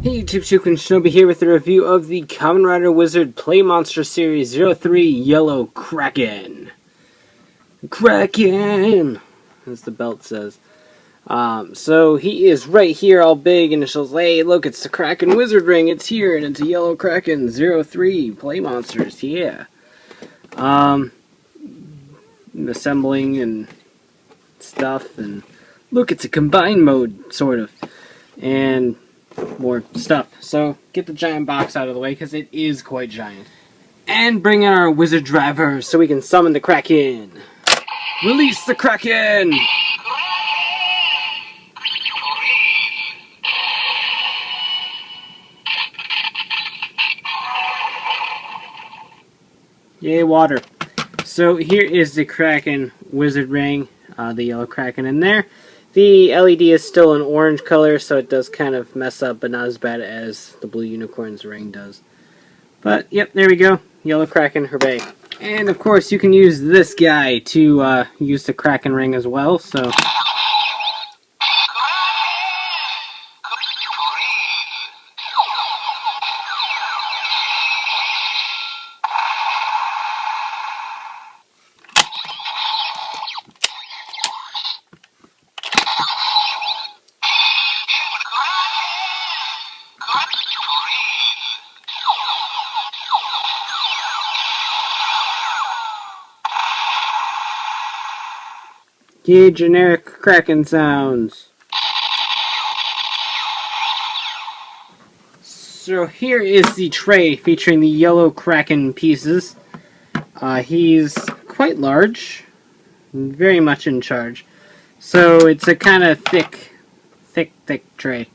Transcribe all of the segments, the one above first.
Hey YouTube, Kraken Shinobi here with a review of the Kamen Rider Wizard Playmonster Series 03 Yellow Kraken. Kraken! As the belt says. So he is right here all big and it shows, hey look, it's the Kraken Wizard Ring, it's here and it's a Yellow Kraken 03 Playmonsters, yeah. Assembling and stuff, and look, it's a combined mode, sort of. And more stuff. So get the giant box out of the way because it is quite giant. And bring in our wizard driver so we can summon the Kraken. Release the Kraken! Yay, water. So here is the Kraken Wizard Ring, the Yellow Kraken in there. The LED is still an orange color, so it does kind of mess up, but not as bad as the Blue Unicorn's ring does. But, yep, there we go. Yellow Kraken Herb. And, of course, you can use this guy to use the Kraken Ring as well, so... Yeah, generic Kraken sounds. So here is the tray featuring the Yellow Kraken pieces. He's quite large, very much in charge. So it's a kind of thick tray.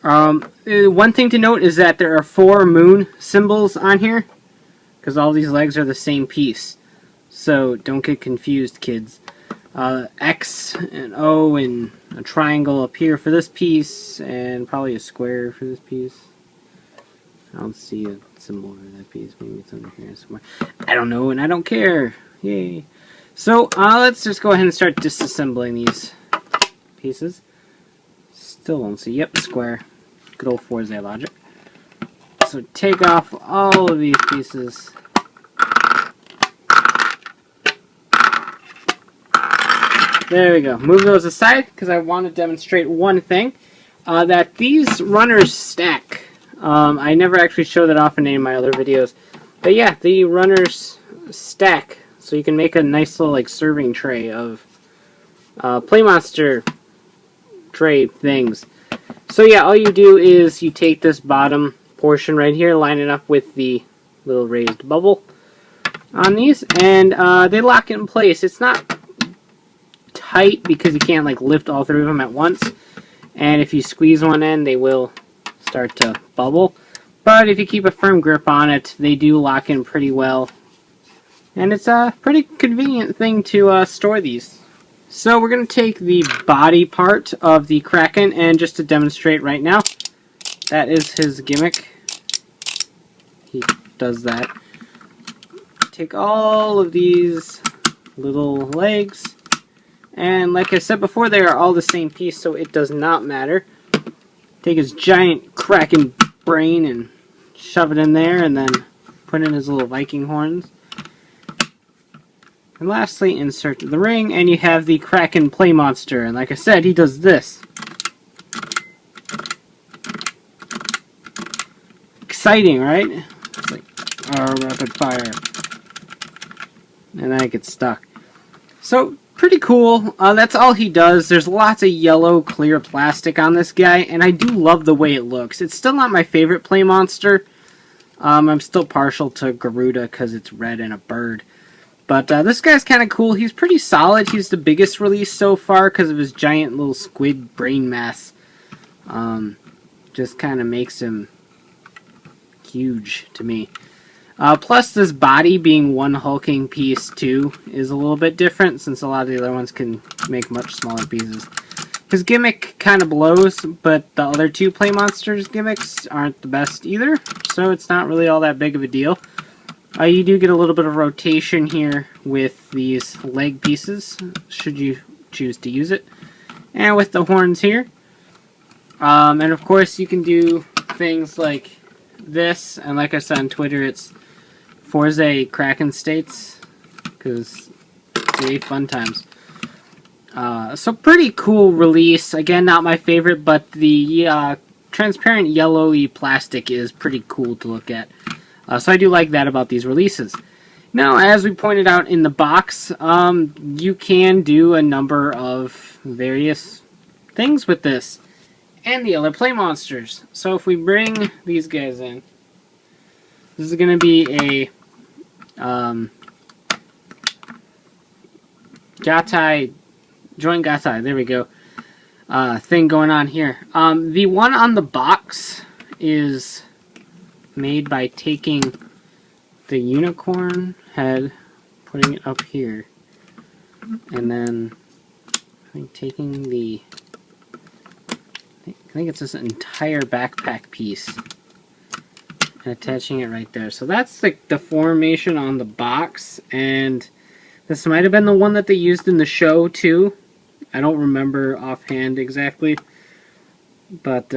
One thing to note is that there are 4 moon symbols on here, because all these legs are the same piece. So don't get confused, kids. X and O and a triangle up here for this piece, and probably a square for this piece. I don't see a symbol for that piece. Maybe it's under here somewhere. I don't know, and I don't care. Yay. So, let's just go ahead and start disassembling these pieces. Still don't see. Yep, square. Good old Forza logic. So, take off all of these pieces. There we go. Move those aside because I want to demonstrate one thing. That these runners stack. I never actually show that off in any of my other videos. But yeah, the runners stack. So you can make a nice little like serving tray of Playmonster tray things. So yeah, all you do is you take this bottom portion right here, line it up with the little raised bubble on these, and they lock in place. It's not tight because you can't like lift all 3 of them at once, and if you squeeze one end they will start to bubble, but if you keep a firm grip on it they do lock in pretty well, and it's a pretty convenient thing to store these. So we're going to take the body part of the Kraken, and just to demonstrate right now, that is his gimmick. He does that. Take all of these little legs, and like I said before, they are all the same piece, so it does not matter. Take his giant Kraken brain and shove it in there, and then put in his little Viking horns. And lastly, insert the ring, and you have the Kraken Playmonster. And like I said, he does this. Exciting, right? It's like, rapid fire. And then it gets stuck. So, pretty cool. That's all he does. There's lots of yellow clear plastic on this guy, and I do love the way it looks. It's still not my favorite Playmonster. I'm still partial to Garuda because it's red and a bird. But this guy's kind of cool. He's pretty solid. He's the biggest release so far because of his giant little squid brain mass. Just kind of makes him huge to me. Plus, this body being one hulking piece, too, is a little bit different, since a lot of the other ones can make much smaller pieces. His gimmick kind of blows, but the other 2 Playmonsters gimmicks aren't the best either, so it's not really all that big of a deal. You do get a little bit of rotation here with these leg pieces, should you choose to use it. And with the horns here. And of course, you can do things like this, and like I said on Twitter, it's Forza Kraken States, because it's fun times. So pretty cool release. Again, not my favorite, but the transparent yellowy plastic is pretty cool to look at. So I do like that about these releases. Now, as we pointed out in the box, you can do a number of various things with this and the other Plamonsters. So if we bring these guys in, this is going to be a joint gatai, there we go, thing going on here. The one on the box is made by taking the unicorn head, putting it up here, and then I think taking the, I think it's this entire backpack piece and attaching it right there. So that's the formation on the box, and this might have been the one that they used in the show too. I don't remember offhand exactly, but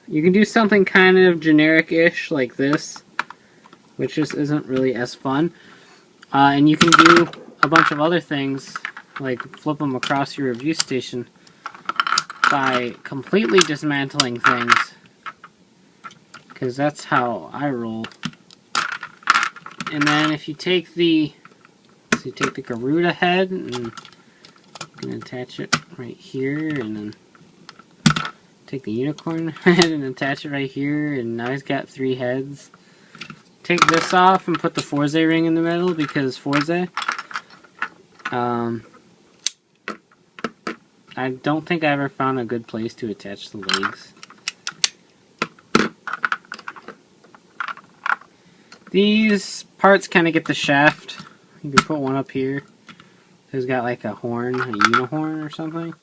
you can do something kind of generic-ish like this, which just isn't really as fun. And you can do a bunch of other things, like flip them across your review station by completely dismantling things, because that's how I roll. And then if you take the Garuda head and you can attach it right here, and then take the unicorn head and attach it right here, and now he's got 3 heads. Take this off and put the Forza ring in the middle, because Forza. I don't think I ever found a good place to attach the legs. These parts kind of get the shaft. You can put one up here. It's got like a horn, a unihorn or something.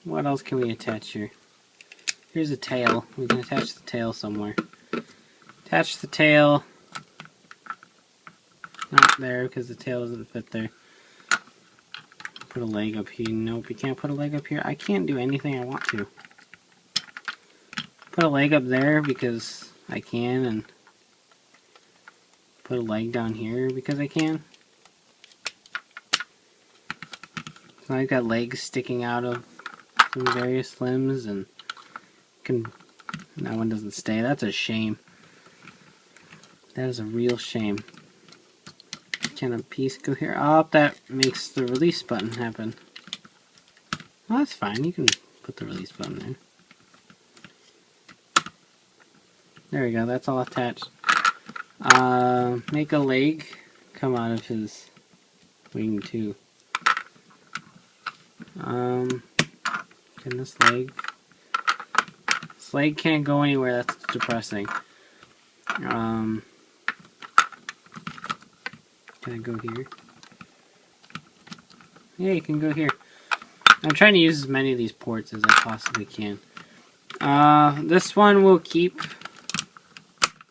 What else can we attach here? Here's a tail. We can attach the tail somewhere. Attach the tail. Not there, because the tail doesn't fit there. Put a leg up here. Nope, you can't put a leg up here. I can't do anything I want to. Put a leg up there because I can, and put a leg down here because I can. So I've got legs sticking out of some various limbs, and that one doesn't stay. That's a shame. That is a real shame. Can a piece go here? Oh, that makes the release button happen. Well, that's fine. You can put the release button there. There we go. That's all attached. Make a leg come out of his wing too. Can this leg? This leg can't go anywhere. That's depressing. Can I go here? Yeah, you can go here. I'm trying to use as many of these ports as I possibly can. This one will keep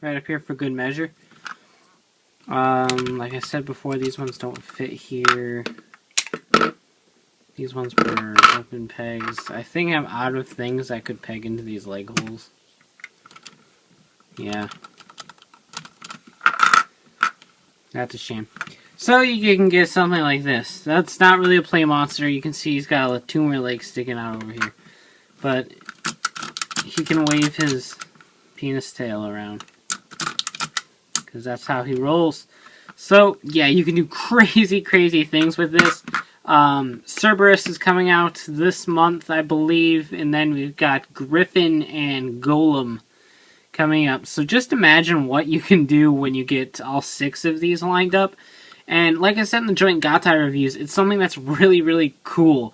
right up here for good measure. Like I said before, these ones don't fit here. These ones were open pegs. I think I'm out of things I could peg into these leg holes. Yeah. That's a shame. So you can get something like this. That's not really a Plamonster. You can see he's got 2 more legs sticking out over here. But he can wave his penis tail around, because that's how he rolls. So yeah, you can do crazy, crazy things with this. Cerberus is coming out this month, I believe, and then we've got Griffin and Golem coming up. So just imagine what you can do when you get all 6 of these lined up. And like I said in the joint Gatai reviews, it's something that's really, really cool.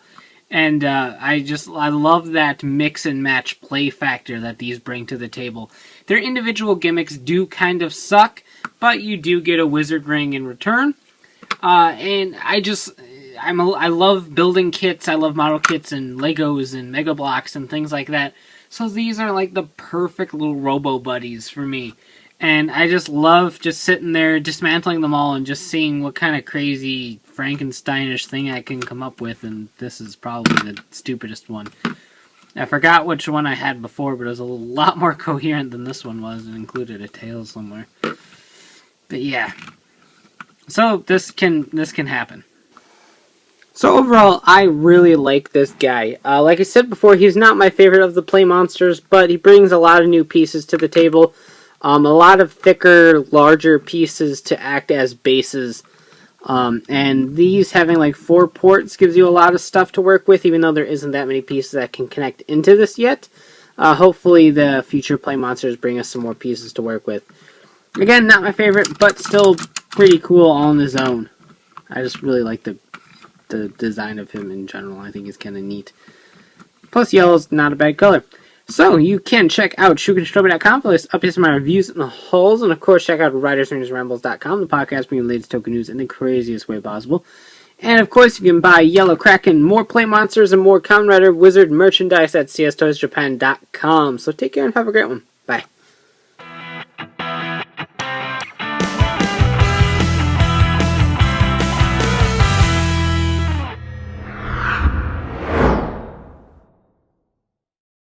And I love that mix and match play factor that these bring to the table. Their individual gimmicks do kind of suck, but you do get a wizard ring in return. And I love building kits. I love model kits and Legos and Mega Blocks and things like that. So these are like the perfect little robo buddies for me. And I just love just sitting there dismantling them all and just seeing what kind of crazy Frankensteinish thing I can come up with. And this is probably the stupidest one. I forgot which one I had before, but it was a lot more coherent than this one was. It included a tail somewhere. But yeah. So this can happen. So overall, I really like this guy. Like I said before, he's not my favorite of the Plamonsters, but he brings a lot of new pieces to the table. A lot of thicker, larger pieces to act as bases. And these having like 4 ports gives you a lot of stuff to work with, even though there isn't that many pieces that can connect into this yet. Hopefully the future Plamonsters bring us some more pieces to work with. Again, not my favorite, but still pretty cool all on his own. I just really like the design of him in general. I think it's kind of neat. Plus, yellow's not a bad color. So, you can check out ShukenShotobi.com for latest updates on my reviews and the hauls. And, of course, check out WritersRangersRambles.com, the podcast bringing the latest token news in the craziest way possible. And, of course, you can buy Yellow Kraken, more Plamonsters, and more Kamen Rider Wizard merchandise at cstoysjapan.com. So, take care and have a great one. Bye.